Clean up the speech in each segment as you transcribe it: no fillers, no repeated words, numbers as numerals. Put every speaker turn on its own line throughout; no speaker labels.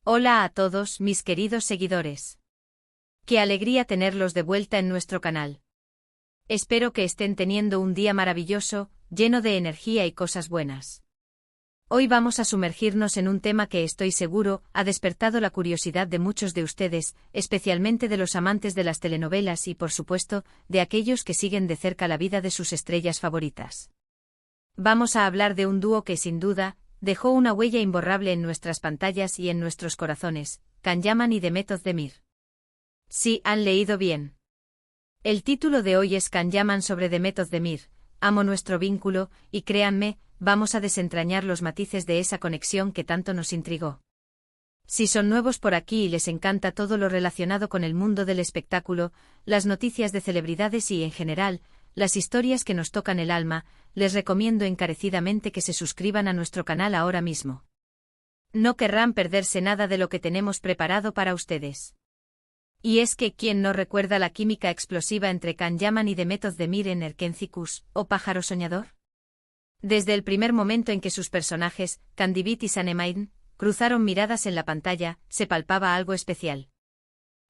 Hola a todos mis queridos seguidores. Qué alegría tenerlos de vuelta en nuestro canal. Espero que estén teniendo un día maravilloso, lleno de energía y cosas buenas. Hoy vamos a sumergirnos en un tema que estoy seguro ha despertado la curiosidad de muchos de ustedes, especialmente de los amantes de las telenovelas y, por supuesto, de aquellos que siguen de cerca la vida de sus estrellas favoritas. Vamos a hablar de un dúo que sin duda dejó una huella imborrable en nuestras pantallas y en nuestros corazones, Can Yaman y Demet Özdemir. Sí, han leído bien. El título de hoy es Can Yaman sobre Demet Özdemir, amo nuestro vínculo, y créanme, vamos a desentrañar los matices de esa conexión que tanto nos intrigó. Si son nuevos por aquí y les encanta todo lo relacionado con el mundo del espectáculo, las noticias de celebridades y, en general, las historias que nos tocan el alma, les recomiendo encarecidamente que se suscriban a nuestro canal ahora mismo. No querrán perderse nada de lo que tenemos preparado para ustedes. Y es que, ¿quién no recuerda la química explosiva entre Can Yaman y Demet Özdemir en Erkenci Kuş, o Pájaro Soñador? Desde el primer momento en que sus personajes, Kandibit y Sanem cruzaron miradas en la pantalla, se palpaba algo especial.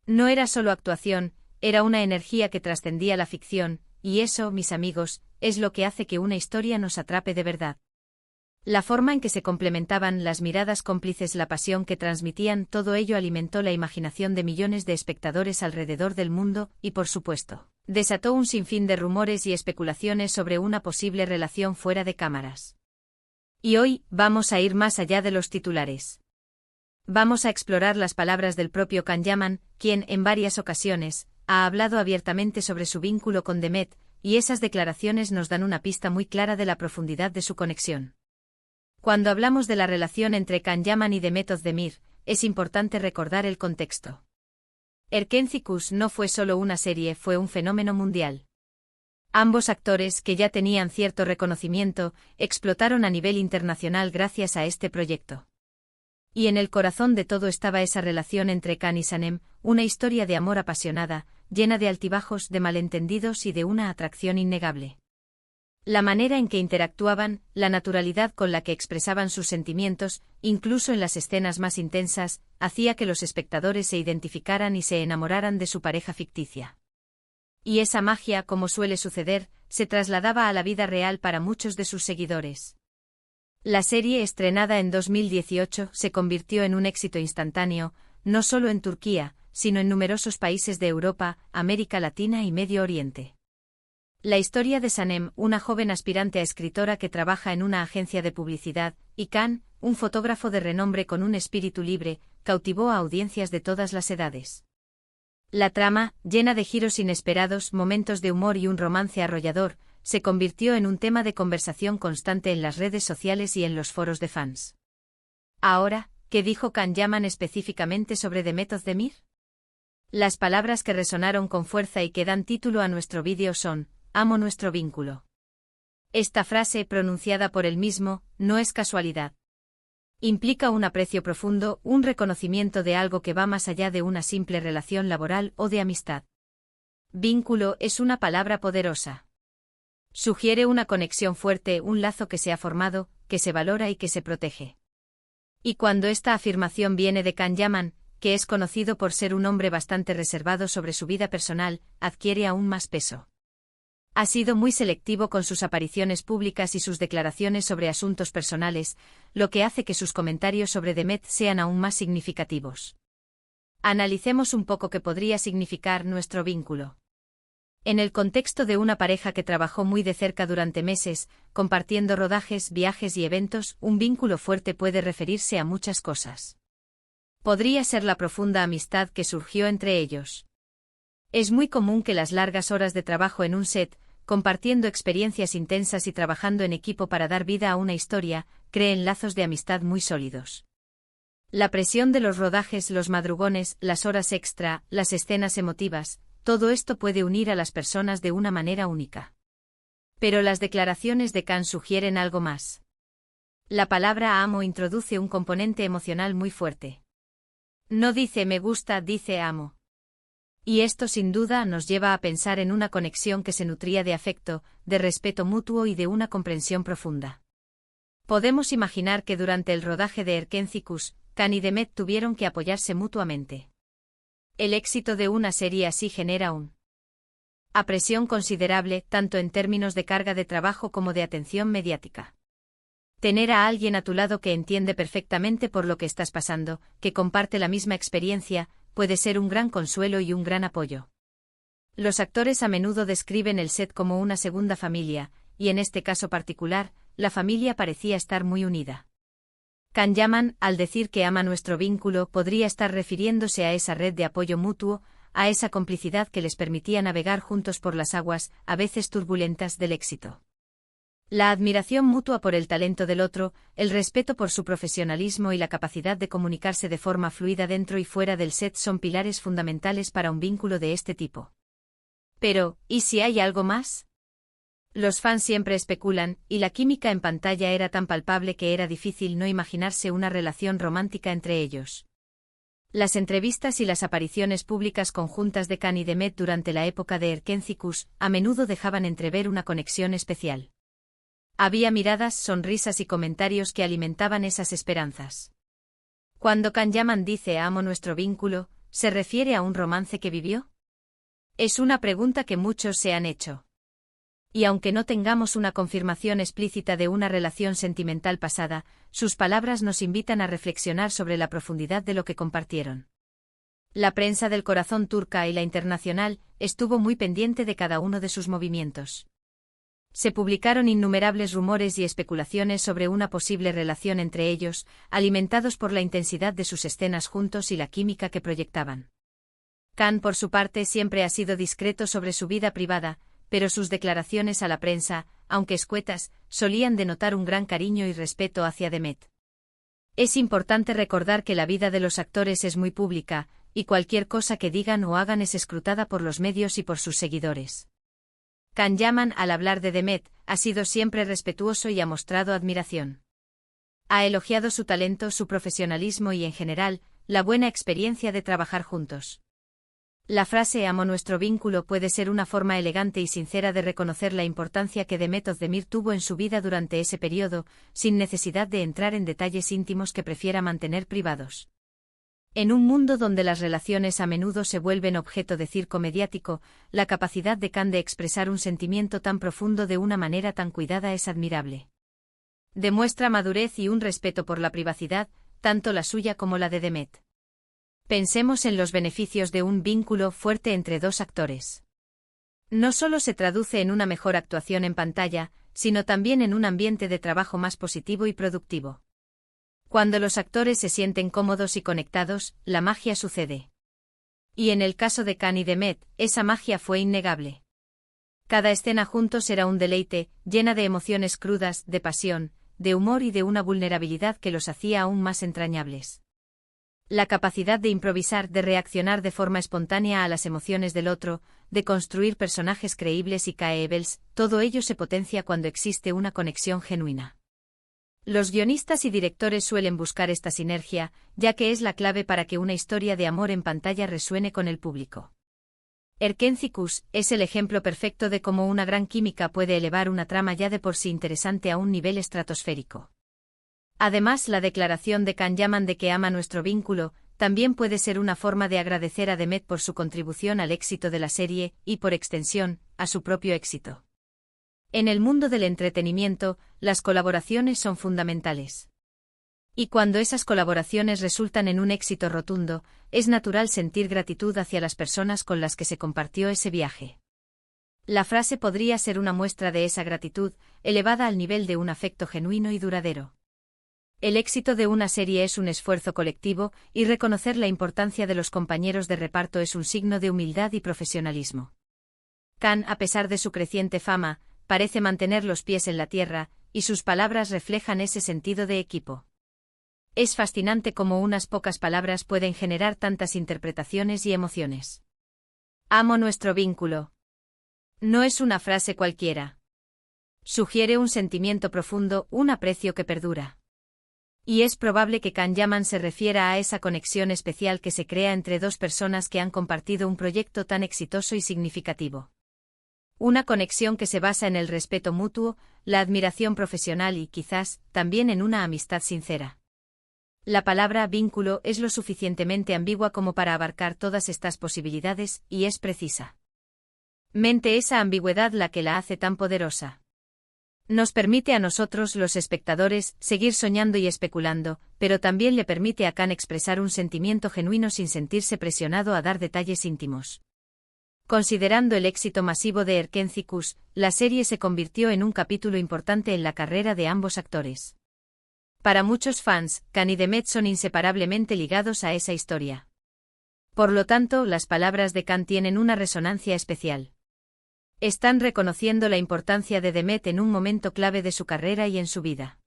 No era solo actuación, era una energía que trascendía la ficción, y eso, mis amigos, es lo que hace que una historia nos atrape de verdad. La forma en que se complementaban, las miradas cómplices, la pasión que transmitían, todo ello alimentó la imaginación de millones de espectadores alrededor del mundo y, por supuesto, desató un sinfín de rumores y especulaciones sobre una posible relación fuera de cámaras. Y hoy, vamos a ir más allá de los titulares. Vamos a explorar las palabras del propio Can Yaman, quien, en varias ocasiones, ha hablado abiertamente sobre su vínculo con Demet, y esas declaraciones nos dan una pista muy clara de la profundidad de su conexión. Cuando hablamos de la relación entre Can Yaman y Demet Özdemir, es importante recordar el contexto. Erkenci Kuş no fue solo una serie, fue un fenómeno mundial. Ambos actores, que ya tenían cierto reconocimiento, explotaron a nivel internacional gracias a este proyecto. Y en el corazón de todo estaba esa relación entre Can y Sanem, una historia de amor apasionada, llena de altibajos, de malentendidos y de una atracción innegable. La manera en que interactuaban, la naturalidad con la que expresaban sus sentimientos, incluso en las escenas más intensas, hacía que los espectadores se identificaran y se enamoraran de su pareja ficticia. Y esa magia, como suele suceder, se trasladaba a la vida real para muchos de sus seguidores. La serie, estrenada en 2018, se convirtió en un éxito instantáneo, no solo en Turquía, sino en numerosos países de Europa, América Latina y Medio Oriente. La historia de Sanem, una joven aspirante a escritora que trabaja en una agencia de publicidad, y Can, un fotógrafo de renombre con un espíritu libre, cautivó a audiencias de todas las edades. La trama, llena de giros inesperados, momentos de humor y un romance arrollador, se convirtió en un tema de conversación constante en las redes sociales y en los foros de fans. Ahora, ¿qué dijo Can Yaman específicamente sobre Demet Özdemir? Las palabras que resonaron con fuerza y que dan título a nuestro vídeo son: amo nuestro vínculo. Esta frase, pronunciada por él mismo, no es casualidad. Implica un aprecio profundo, un reconocimiento de algo que va más allá de una simple relación laboral o de amistad. Vínculo es una palabra poderosa. Sugiere una conexión fuerte, un lazo que se ha formado, que se valora y que se protege. Y cuando esta afirmación viene de Can Yaman, que es conocido por ser un hombre bastante reservado sobre su vida personal, adquiere aún más peso. Ha sido muy selectivo con sus apariciones públicas y sus declaraciones sobre asuntos personales, lo que hace que sus comentarios sobre Demet sean aún más significativos. Analicemos un poco qué podría significar nuestro vínculo. En el contexto de una pareja que trabajó muy de cerca durante meses, compartiendo rodajes, viajes y eventos, un vínculo fuerte puede referirse a muchas cosas. Podría ser la profunda amistad que surgió entre ellos. Es muy común que las largas horas de trabajo en un set, compartiendo experiencias intensas y trabajando en equipo para dar vida a una historia, creen lazos de amistad muy sólidos. La presión de los rodajes, los madrugones, las horas extra, las escenas emotivas, todo esto puede unir a las personas de una manera única. Pero las declaraciones de Can sugieren algo más. La palabra amo introduce un componente emocional muy fuerte. No dice me gusta, dice amo. Y esto sin duda nos lleva a pensar en una conexión que se nutría de afecto, de respeto mutuo y de una comprensión profunda. Podemos imaginar que durante el rodaje de Erkenci Kuş, Kan y Demet tuvieron que apoyarse mutuamente. El éxito de una serie así genera una presión considerable, tanto en términos de carga de trabajo como de atención mediática. Tener a alguien a tu lado que entiende perfectamente por lo que estás pasando, que comparte la misma experiencia, puede ser un gran consuelo y un gran apoyo. Los actores a menudo describen el set como una segunda familia, y en este caso particular, la familia parecía estar muy unida. Can Yaman, al decir que ama nuestro vínculo, podría estar refiriéndose a esa red de apoyo mutuo, a esa complicidad que les permitía navegar juntos por las aguas, a veces turbulentas, del éxito. La admiración mutua por el talento del otro, el respeto por su profesionalismo y la capacidad de comunicarse de forma fluida dentro y fuera del set son pilares fundamentales para un vínculo de este tipo. Pero, ¿y si hay algo más? Los fans siempre especulan, y la química en pantalla era tan palpable que era difícil no imaginarse una relación romántica entre ellos. Las entrevistas y las apariciones públicas conjuntas de Kan y Demet durante la época de Erkencikus a menudo dejaban entrever una conexión especial. Había miradas, sonrisas y comentarios que alimentaban esas esperanzas. Cuando Can Yaman dice amo nuestro vínculo, ¿se refiere a un romance que vivió? Es una pregunta que muchos se han hecho. Y aunque no tengamos una confirmación explícita de una relación sentimental pasada, sus palabras nos invitan a reflexionar sobre la profundidad de lo que compartieron. La prensa del corazón turca y la internacional estuvo muy pendiente de cada uno de sus movimientos. Se publicaron innumerables rumores y especulaciones sobre una posible relación entre ellos, alimentados por la intensidad de sus escenas juntos y la química que proyectaban. Kan, por su parte, siempre ha sido discreto sobre su vida privada, pero sus declaraciones a la prensa, aunque escuetas, solían denotar un gran cariño y respeto hacia Demet. Es importante recordar que la vida de los actores es muy pública, y cualquier cosa que digan o hagan es escrutada por los medios y por sus seguidores. Can Yaman, al hablar de Demet, ha sido siempre respetuoso y ha mostrado admiración. Ha elogiado su talento, su profesionalismo y, en general, la buena experiencia de trabajar juntos. La frase amo nuestro vínculo puede ser una forma elegante y sincera de reconocer la importancia que Demet Özdemir tuvo en su vida durante ese periodo, sin necesidad de entrar en detalles íntimos que prefiera mantener privados. En un mundo donde las relaciones a menudo se vuelven objeto de circo mediático, la capacidad de Kan de expresar un sentimiento tan profundo de una manera tan cuidada es admirable. Demuestra madurez y un respeto por la privacidad, tanto la suya como la de Demet. Pensemos en los beneficios de un vínculo fuerte entre dos actores. No solo se traduce en una mejor actuación en pantalla, sino también en un ambiente de trabajo más positivo y productivo. Cuando los actores se sienten cómodos y conectados, la magia sucede. Y en el caso de Kan y Demet, esa magia fue innegable. Cada escena juntos era un deleite, llena de emociones crudas, de pasión, de humor y de una vulnerabilidad que los hacía aún más entrañables. La capacidad de improvisar, de reaccionar de forma espontánea a las emociones del otro, de construir personajes creíbles y caebles, todo ello se potencia cuando existe una conexión genuina. Los guionistas y directores suelen buscar esta sinergia, ya que es la clave para que una historia de amor en pantalla resuene con el público. Erkencikus es el ejemplo perfecto de cómo una gran química puede elevar una trama ya de por sí interesante a un nivel estratosférico. Además, la declaración de Can Yaman de que ama nuestro vínculo también puede ser una forma de agradecer a Demet por su contribución al éxito de la serie y, por extensión, a su propio éxito. En el mundo del entretenimiento, las colaboraciones son fundamentales. Y cuando esas colaboraciones resultan en un éxito rotundo, es natural sentir gratitud hacia las personas con las que se compartió ese viaje. La frase podría ser una muestra de esa gratitud, elevada al nivel de un afecto genuino y duradero. El éxito de una serie es un esfuerzo colectivo, y reconocer la importancia de los compañeros de reparto es un signo de humildad y profesionalismo. Kan, a pesar de su creciente fama, parece mantener los pies en la tierra, y sus palabras reflejan ese sentido de equipo. Es fascinante cómo unas pocas palabras pueden generar tantas interpretaciones y emociones. Amo nuestro vínculo. No es una frase cualquiera. Sugiere un sentimiento profundo, un aprecio que perdura. Y es probable que Can Yaman se refiera a esa conexión especial que se crea entre dos personas que han compartido un proyecto tan exitoso y significativo. Una conexión que se basa en el respeto mutuo, la admiración profesional y, quizás, también en una amistad sincera. La palabra vínculo es lo suficientemente ambigua como para abarcar todas estas posibilidades, y es precisa. Mente esa ambigüedad la que la hace tan poderosa. Nos permite a nosotros, los espectadores, seguir soñando y especulando, pero también le permite a Khan expresar un sentimiento genuino sin sentirse presionado a dar detalles íntimos. Considerando el éxito masivo de Erkenci-Kuş, la serie se convirtió en un capítulo importante en la carrera de ambos actores. Para muchos fans, Khan y Demet son inseparablemente ligados a esa historia. Por lo tanto, las palabras de Khan tienen una resonancia especial. Están reconociendo la importancia de Demet en un momento clave de su carrera y en su vida.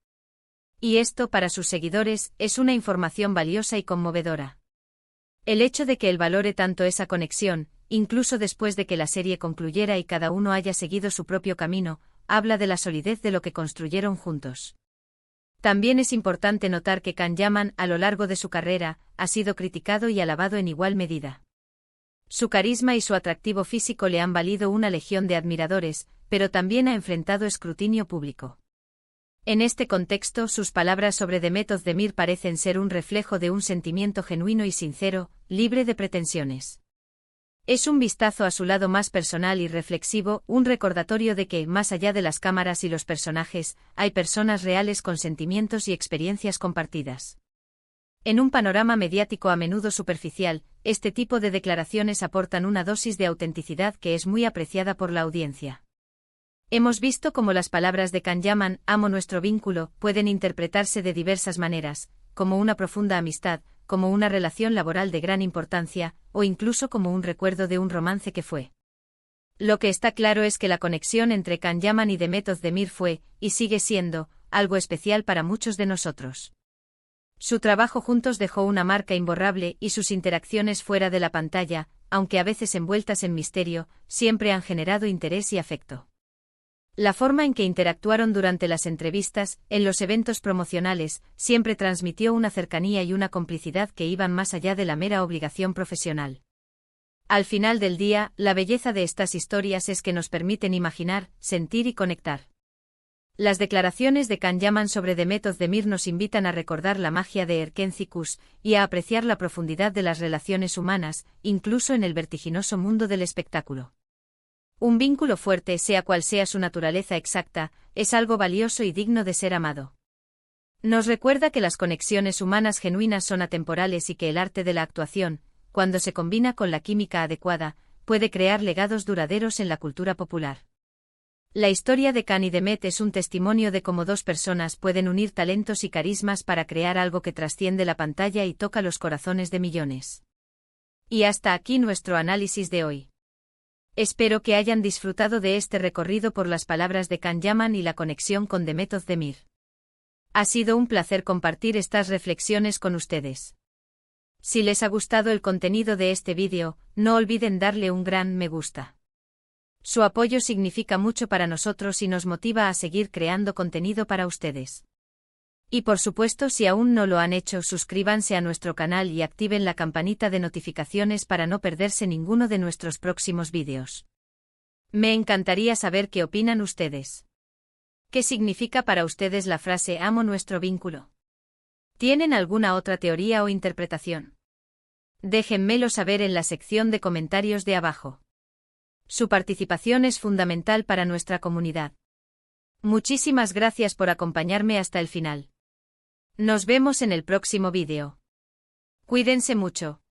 Y esto, para sus seguidores, es una información valiosa y conmovedora. El hecho de que él valore tanto esa conexión, incluso después de que la serie concluyera y cada uno haya seguido su propio camino, habla de la solidez de lo que construyeron juntos. También es importante notar que Can Yaman, a lo largo de su carrera, ha sido criticado y alabado en igual medida. Su carisma y su atractivo físico le han valido una legión de admiradores, pero también ha enfrentado escrutinio público. En este contexto, sus palabras sobre Demet Özdemir parecen ser un reflejo de un sentimiento genuino y sincero, libre de pretensiones. Es un vistazo a su lado más personal y reflexivo, un recordatorio de que, más allá de las cámaras y los personajes, hay personas reales con sentimientos y experiencias compartidas. En un panorama mediático a menudo superficial, este tipo de declaraciones aportan una dosis de autenticidad que es muy apreciada por la audiencia. Hemos visto cómo las palabras de Can Yaman, amo nuestro vínculo, pueden interpretarse de diversas maneras, como una profunda amistad, como una relación laboral de gran importancia, o incluso como un recuerdo de un romance que fue. Lo que está claro es que la conexión entre Can Yaman y Demet Özdemir fue, y sigue siendo, algo especial para muchos de nosotros. Su trabajo juntos dejó una marca imborrable y sus interacciones fuera de la pantalla, aunque a veces envueltas en misterio, siempre han generado interés y afecto. La forma en que interactuaron durante las entrevistas, en los eventos promocionales, siempre transmitió una cercanía y una complicidad que iban más allá de la mera obligación profesional. Al final del día, la belleza de estas historias es que nos permiten imaginar, sentir y conectar. Las declaraciones de Can Yaman sobre Demet Özdemir nos invitan a recordar la magia de Erkenci-Kuş y a apreciar la profundidad de las relaciones humanas, incluso en el vertiginoso mundo del espectáculo. Un vínculo fuerte, sea cual sea su naturaleza exacta, es algo valioso y digno de ser amado. Nos recuerda que las conexiones humanas genuinas son atemporales y que el arte de la actuación, cuando se combina con la química adecuada, puede crear legados duraderos en la cultura popular. La historia de Can y Demet es un testimonio de cómo dos personas pueden unir talentos y carismas para crear algo que trasciende la pantalla y toca los corazones de millones. Y hasta aquí nuestro análisis de hoy. Espero que hayan disfrutado de este recorrido por las palabras de Can Yaman y la conexión con Demet Özdemir. Ha sido un placer compartir estas reflexiones con ustedes. Si les ha gustado el contenido de este vídeo, no olviden darle un gran me gusta. Su apoyo significa mucho para nosotros y nos motiva a seguir creando contenido para ustedes. Y por supuesto, si aún no lo han hecho, suscríbanse a nuestro canal y activen la campanita de notificaciones para no perderse ninguno de nuestros próximos vídeos. Me encantaría saber qué opinan ustedes. ¿Qué significa para ustedes la frase amo nuestro vínculo? ¿Tienen alguna otra teoría o interpretación? Déjenmelo saber en la sección de comentarios de abajo. Su participación es fundamental para nuestra comunidad. Muchísimas gracias por acompañarme hasta el final. Nos vemos en el próximo vídeo. Cuídense mucho.